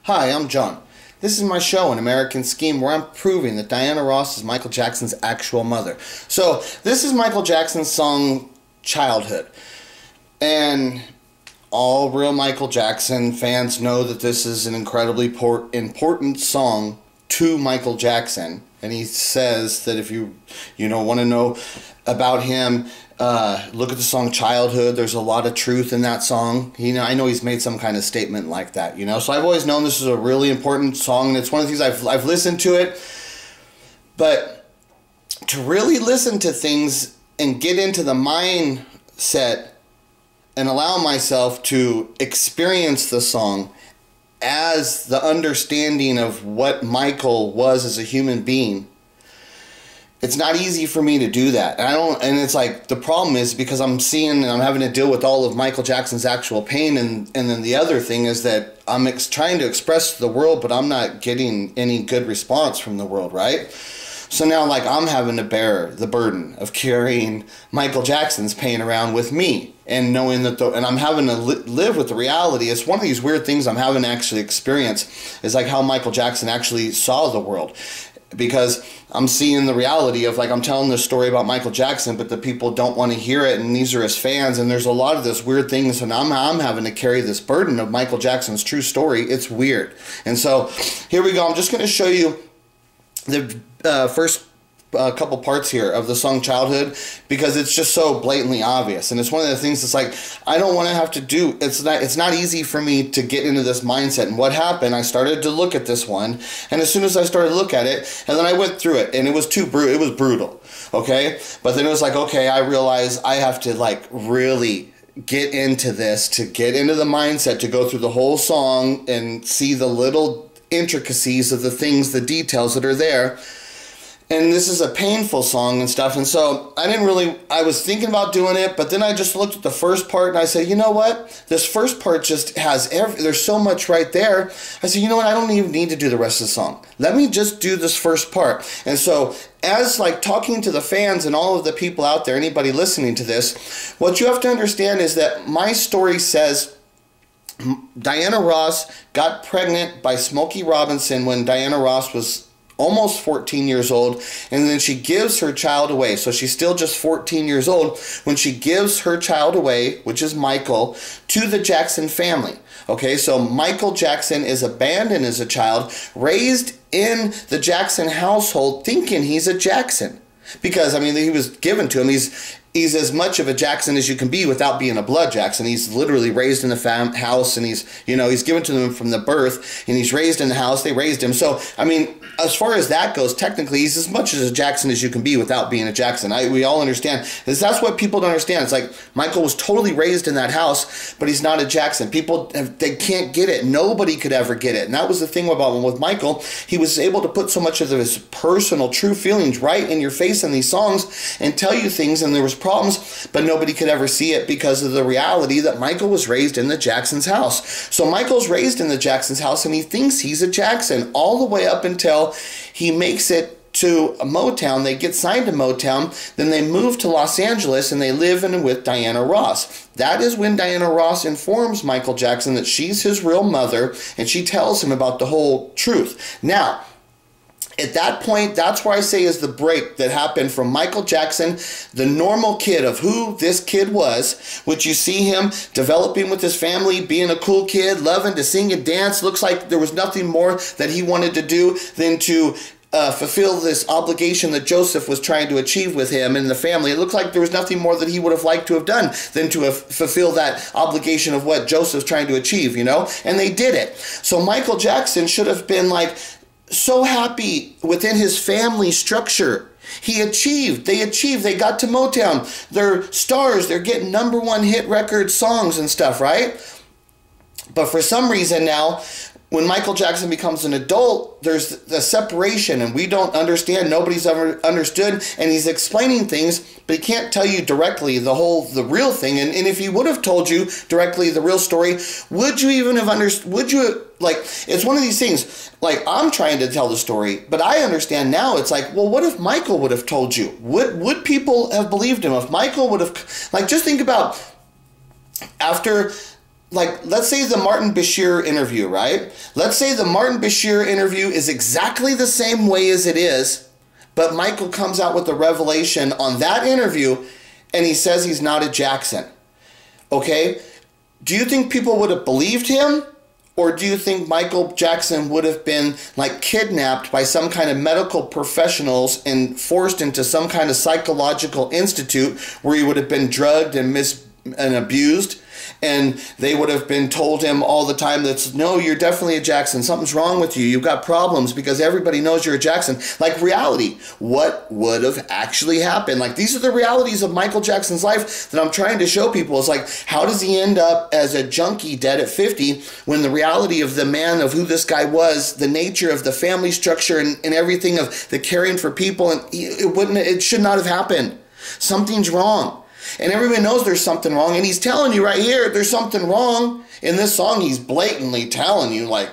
Hi, I'm John. This is my show, An American Scheme, where I'm proving that Diana Ross is Michael Jackson's actual mother. So, this is Michael Jackson's song, Childhood. And all real Michael Jackson fans know that this is an incredibly important song to Michael Jackson. And he says that if you want to know about him, look at the song Childhood. There's a lot of truth in that song. I know he's made some kind of statement like that, So I've always known this is a really important song, and it's one of the things I've listened to it. But to really listen to things and get into the mindset and allow myself to experience the song as the understanding of what Michael was as a human being, it's not easy for me to do that. And it's like, the problem is because I'm having to deal with all of Michael Jackson's actual pain, and then the other thing is that I'm trying to express to the world, but I'm not getting any good response from the world, right? So now, I'm having to bear the burden of carrying Michael Jackson's pain around with me, and knowing that, and I'm having to live with the reality. It's one of these weird things I'm having to actually experience, is like how Michael Jackson actually saw the world. Because I'm seeing the reality of, I'm telling this story about Michael Jackson, but the people don't want to hear it, and these are his fans, and there's a lot of this weird things, and I'm having to carry this burden of Michael Jackson's true story. It's weird. And so, here we go. I'm just going to show you the first couple parts here of the song Childhood, because it's just so blatantly obvious, and it's one of the things that's I don't want to have to do. It's not easy for me to get into this mindset. And what happened, I started to look at this one, and as soon as I started to look at it, and then I went through it, and it was it was brutal, okay? But then it was okay, I realized I have to really get into this, to get into the mindset, to go through the whole song and see the little intricacies of the things, the details that are there. And this is a painful song and stuff, and so I was thinking about doing it, but then I just looked at the first part and I said, you know what? This first part just has there's so much right there. I said, you know what? I don't even need to do the rest of the song. Let me just do this first part. And so, as talking to the fans and all of the people out there, anybody listening to this, what you have to understand is that my story says Diana Ross got pregnant by Smokey Robinson when Diana Ross was almost 14 years old, and then she gives her child away. So she's still just 14 years old when she gives her child away, which is Michael, to the Jackson family. Okay, so Michael Jackson is abandoned as a child, raised in the Jackson household, thinking he's a Jackson. Because, he was given to him. He's as much of a Jackson as you can be without being a blood Jackson. He's literally raised in the house, and he's given to them from the birth, and he's raised in the house. They raised him. So, as far as that goes, technically, he's as much as a Jackson as you can be without being a Jackson. We all understand. That's what people don't understand. It's Michael was totally raised in that house, but he's not a Jackson. People, they can't get it. Nobody could ever get it. And that was the thing about with Michael. He was able to put so much of his personal, true feelings right in your face in these songs and tell you things, and there was problems, but nobody could ever see it because of the reality that Michael was raised in the Jackson's house. So Michael's raised in the Jackson's house, and he thinks he's a Jackson all the way up until he makes it to Motown. They get signed to Motown, then they move to Los Angeles, and they live with Diana Ross. That is when Diana Ross informs Michael Jackson that she's his real mother, and she tells him about the whole truth. Now, at that point, that's where I say is the break that happened from Michael Jackson, the normal kid of who this kid was, which you see him developing with his family, being a cool kid, loving to sing and dance. Looks like there was nothing more that he wanted to do than to fulfill this obligation that Joseph was trying to achieve with him and the family. It looked like there was nothing more that he would have liked to have done than to have fulfill that obligation of what Joseph's trying to achieve, And they did it. So Michael Jackson should have been so happy within his family structure. They achieved, they got to Motown. They're stars, they're getting #1 hit record songs and stuff, right? But for some reason now, when Michael Jackson becomes an adult, there's the separation, and we don't understand. Nobody's ever understood, and he's explaining things, but he can't tell you directly the real thing. And if he would have told you directly the real story, would you even have understood? Would you it's one of these things. I'm trying to tell the story, but I understand now. It's well, what if Michael would have told you? Would people have believed him if Michael would have? Just think about after like, let's say the Martin Bashir interview, right? Let's say the Martin Bashir interview is exactly the same way as it is, but Michael comes out with a revelation on that interview and he says he's not a Jackson. Okay? Do you think people would have believed him? Or do you think Michael Jackson would have been like kidnapped by some kind of medical professionals and forced into some kind of psychological institute where he would have been drugged and abused, and they would have been told him all the time that, no, you're definitely a Jackson, something's wrong with you, you've got problems because everybody knows you're a Jackson? Like, reality, what would have actually happened? Like, these are the realities of Michael Jackson's life that I'm trying to show people. It's like, how does he end up as a junkie dead at 50 when the reality of the man, of who this guy was, the nature of the family structure and everything of the caring for people, and it should not have happened. Something's wrong. And everybody knows there's something wrong, and he's telling you right here there's something wrong. In this song, he's blatantly telling you, like,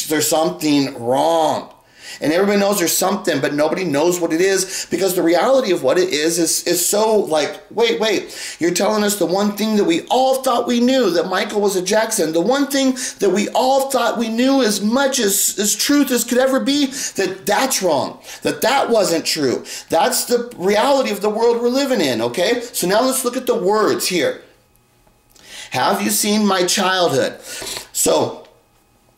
there's something wrong. And everybody knows there's something, but nobody knows what it is, because the reality of what it is so like, wait, you're telling us the one thing that we all thought we knew, that Michael was a Jackson, the one thing that we all thought we knew as much as truth as could ever be, that's wrong, that wasn't true. That's the reality of the world we're living in, okay? So now let's look at the words here. Have you seen my childhood? So,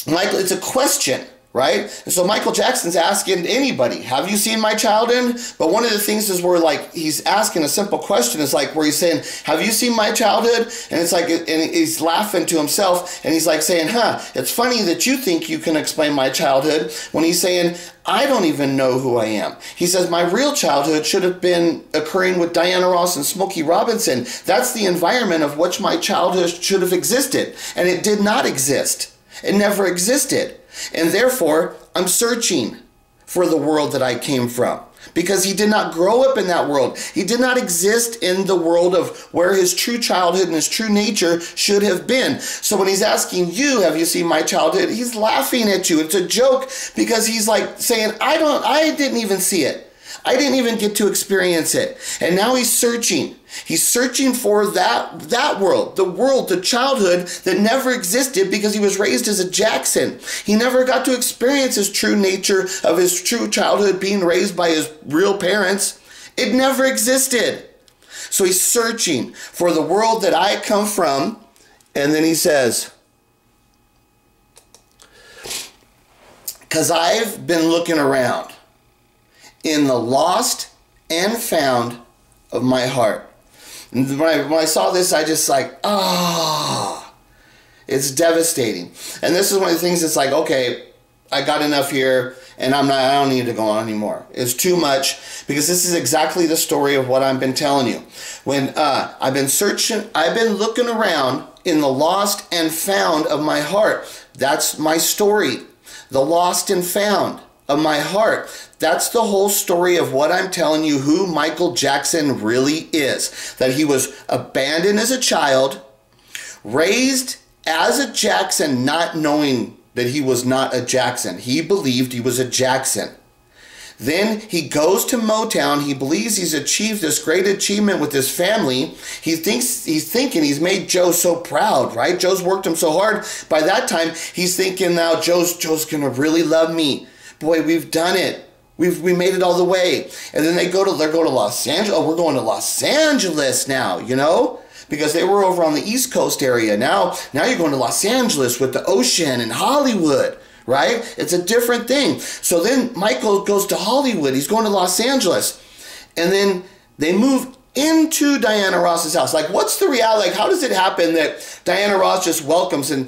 Michael, it's a question. Right? And so Michael Jackson's asking anybody, have you seen my childhood? But one of the things is where, like, he's asking a simple question. It's like where he's saying, have you seen my childhood? And it's like, and he's laughing to himself, and he's like saying, it's funny that you think you can explain my childhood, when he's saying, I don't even know who I am. He says, my real childhood should have been occurring with Diana Ross and Smokey Robinson. That's the environment of which my childhood should have existed. And it did not exist. It never existed. And therefore, I'm searching for the world that I came from. Because he did not grow up in that world. He did not exist in the world of where his true childhood and his true nature should have been. So when he's asking you, have you seen my childhood? He's laughing at you. It's a joke, because he's like saying, I didn't even see it. I didn't even get to experience it. And now he's searching. He's searching for that world, the childhood that never existed, because he was raised as a Jackson. He never got to experience his true nature of his true childhood, being raised by his real parents. It never existed. So he's searching for the world that I come from. And then he says, because I've been looking around in the lost and found of my heart. And when I saw this, I just like, it's devastating. And this is one of the things that's like, okay, I got enough here, and I don't need to go on anymore. It's too much, because this is exactly the story of what I've been telling you. When I've been searching, I've been looking around in the lost and found of my heart. That's my story. The lost and found of my heart. That's the whole story of what I'm telling you, who Michael Jackson really is. That he was abandoned as a child, raised as a Jackson, not knowing that he was not a Jackson. He believed he was a Jackson. Then he goes to Motown. He believes he's achieved this great achievement with his family. He's thinking he's made Joe so proud, right? Joe's worked him so hard. By that time, he's thinking now Joe's going to really love me. Boy, we've done it. We made it all the way. And then they're going to Los Angeles. Oh, we're going to Los Angeles now, you know? Because they were over on the East Coast area. Now you're going to Los Angeles with the ocean and Hollywood, right? It's a different thing. So then Michael goes to Hollywood. He's going to Los Angeles. And then they move into Diana Ross's house. Like, what's the reality? Like, how does it happen that Diana Ross just welcomes, and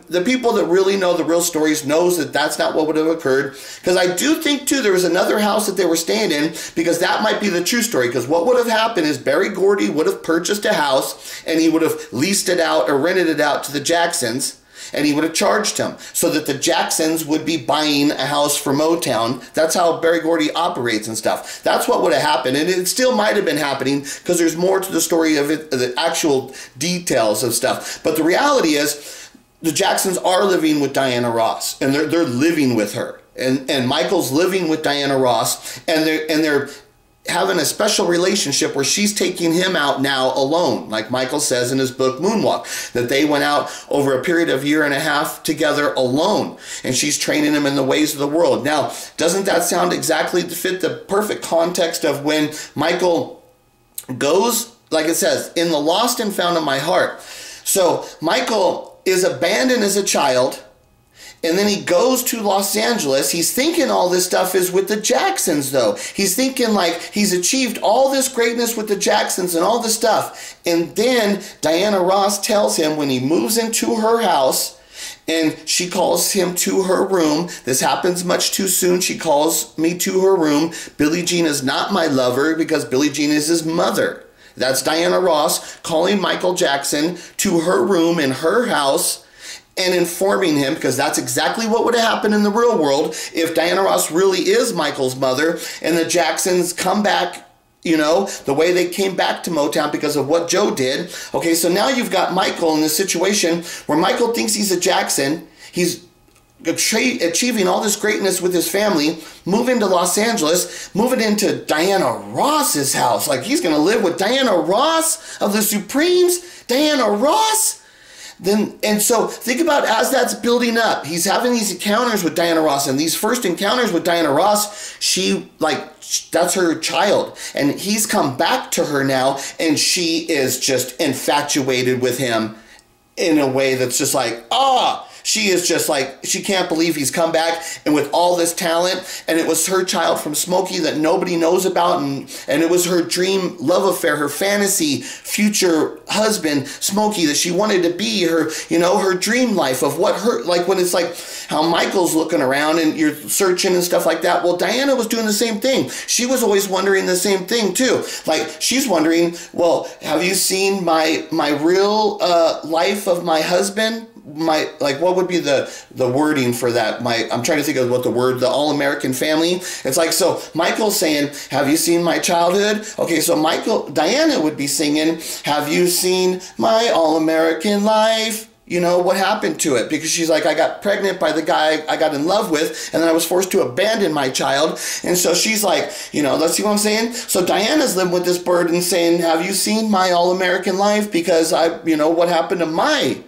the people that really know the real stories knows that that's not what would have occurred? Because I do think, too, there was another house that they were staying in, because that might be the true story. Because what would have happened is Berry Gordy would have purchased a house, and he would have leased it out or rented it out to the Jacksons, and he would have charged him so that the Jacksons would be buying a house for Motown. That's how Berry Gordy operates and stuff. That's what would have happened. And it still might have been happening, because there's more to the story of it, the actual details of stuff. But the reality is the Jacksons are living with Diana Ross, and they're living with her. And Michael's living with Diana Ross, and they're having a special relationship where she's taking him out now alone, like Michael says in his book Moonwalk, that they went out over a period of 1.5 years together alone, and she's training him in the ways of the world. Now, doesn't that sound exactly to fit the perfect context of when Michael goes, like it says, in the lost and found of my heart. So Michael is abandoned as a child, and then he goes to Los Angeles. He's thinking all this stuff is with the Jacksons, though. He's thinking like he's achieved all this greatness with the Jacksons and all this stuff. And then Diana Ross tells him when he moves into her house, and she calls him to her room. This happens much too soon. She calls me to her room. Billie Jean is not my lover because Billie Jean is his mother. That's Diana Ross calling Michael Jackson to her room in her house and informing him, because that's exactly what would have happened in the real world if Diana Ross really is Michael's mother and the Jacksons come back, you know, the way they came back to Motown because of what Joe did. Okay, so now you've got Michael in this situation where Michael thinks he's a Jackson. He's achieving all this greatness with his family, moving to Los Angeles, moving into Diana Ross's house. Like he's going to live with Diana Ross of the Supremes. Diana Ross? And so think about as that's building up, he's having these encounters with Diana Ross, and these first encounters with Diana Ross, that's her child, and he's come back to her now, and she is just infatuated with him in a way that's just like, she is just like, she can't believe he's come back and with all this talent, and it was her child from Smokey that nobody knows about, and it was her dream love affair, her fantasy future husband, Smokey, that she wanted to be her, you know, her dream life of what her, like when it's like how Michael's looking around and you're searching and stuff like that. Well, Diana was doing the same thing. She was always wondering the same thing too. Like she's wondering, well, have you seen my real life of my husband? What would be the wording for that? I'm trying to think of what the all-American family. It's like, so Michael's saying, have you seen my childhood? Okay, so Diana would be singing, have you seen my all-American life? You know, what happened to it? Because she's like, I got pregnant by the guy I got in love with, and then I was forced to abandon my child. And so she's like, you know, let's see what I'm saying? So Diana's living with this burden saying, have you seen my all-American life? Because what happened to my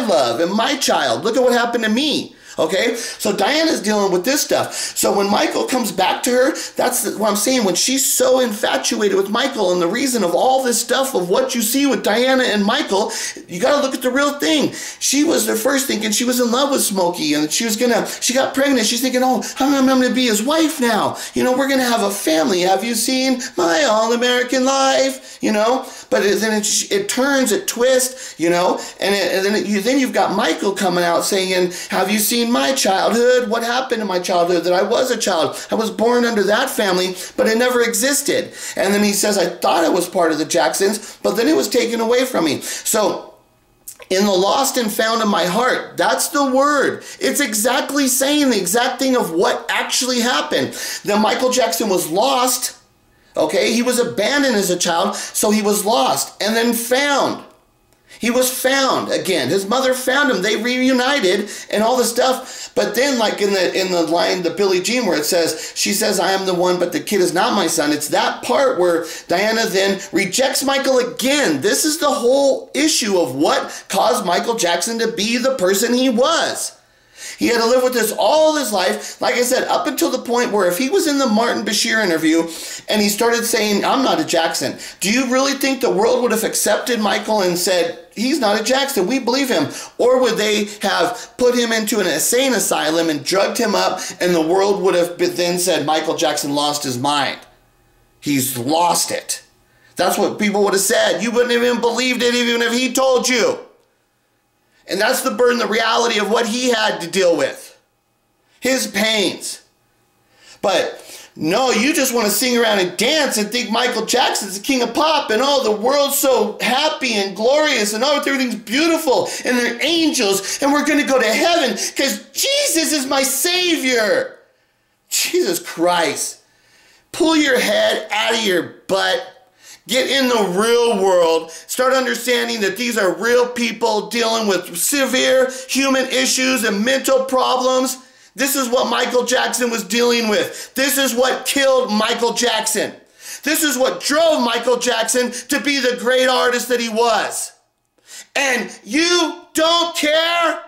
love and my child? Look at what happened to me. Okay, so Diana's dealing with this stuff. So when Michael comes back to her, that's what I'm saying. When she's so infatuated with Michael, and the reason of all this stuff of what you see with Diana and Michael, you got to look at the real thing. She was at first thinking she was in love with Smokey, and she got pregnant. She's thinking, oh, I'm going to be his wife now. You know, we're going to have a family. Have you seen my all-American life? You know, but then it turns, it twists, you know, and then you've got Michael coming out saying, have you seen my childhood? What happened to my childhood? That I was a child. I was born under that family, but it never existed. And then he says, I thought I was part of the Jacksons, but then it was taken away from me. So in the lost and found in my heart, that's the word. It's exactly saying the exact thing of what actually happened. That Michael Jackson was lost. Okay, he was abandoned as a child, so he was lost and then found. He was found again. His mother found him. They reunited and all this stuff. But then, like in the line, the Billie Jean, where she says, I am the one, but the kid is not my son. It's that part where Diana then rejects Michael again. This is the whole issue of what caused Michael Jackson to be the person he was. He had to live with this all his life, like I said, up until the point where if he was in the Martin Bashir interview and he started saying, I'm not a Jackson, do you really think the world would have accepted Michael and said, he's not a Jackson, we believe him? Or would they have put him into an insane asylum and drugged him up, and the world would have then said, Michael Jackson lost his mind. He's lost it. That's what people would have said. You wouldn't have even believed it even if he told you. And that's the burden, the reality of what he had to deal with. His pains. But no, you just want to sing around and dance and think Michael Jackson's the king of pop, and oh, the world's so happy and glorious, and oh, everything's beautiful, and they're angels, and we're going to go to heaven because Jesus is my Savior. Jesus Christ. Pull your head out of your butt. Get in the real world. Start understanding that these are real people dealing with severe human issues and mental problems. This is what Michael Jackson was dealing with. This is what killed Michael Jackson. This is what drove Michael Jackson to be the great artist that he was. And you don't care?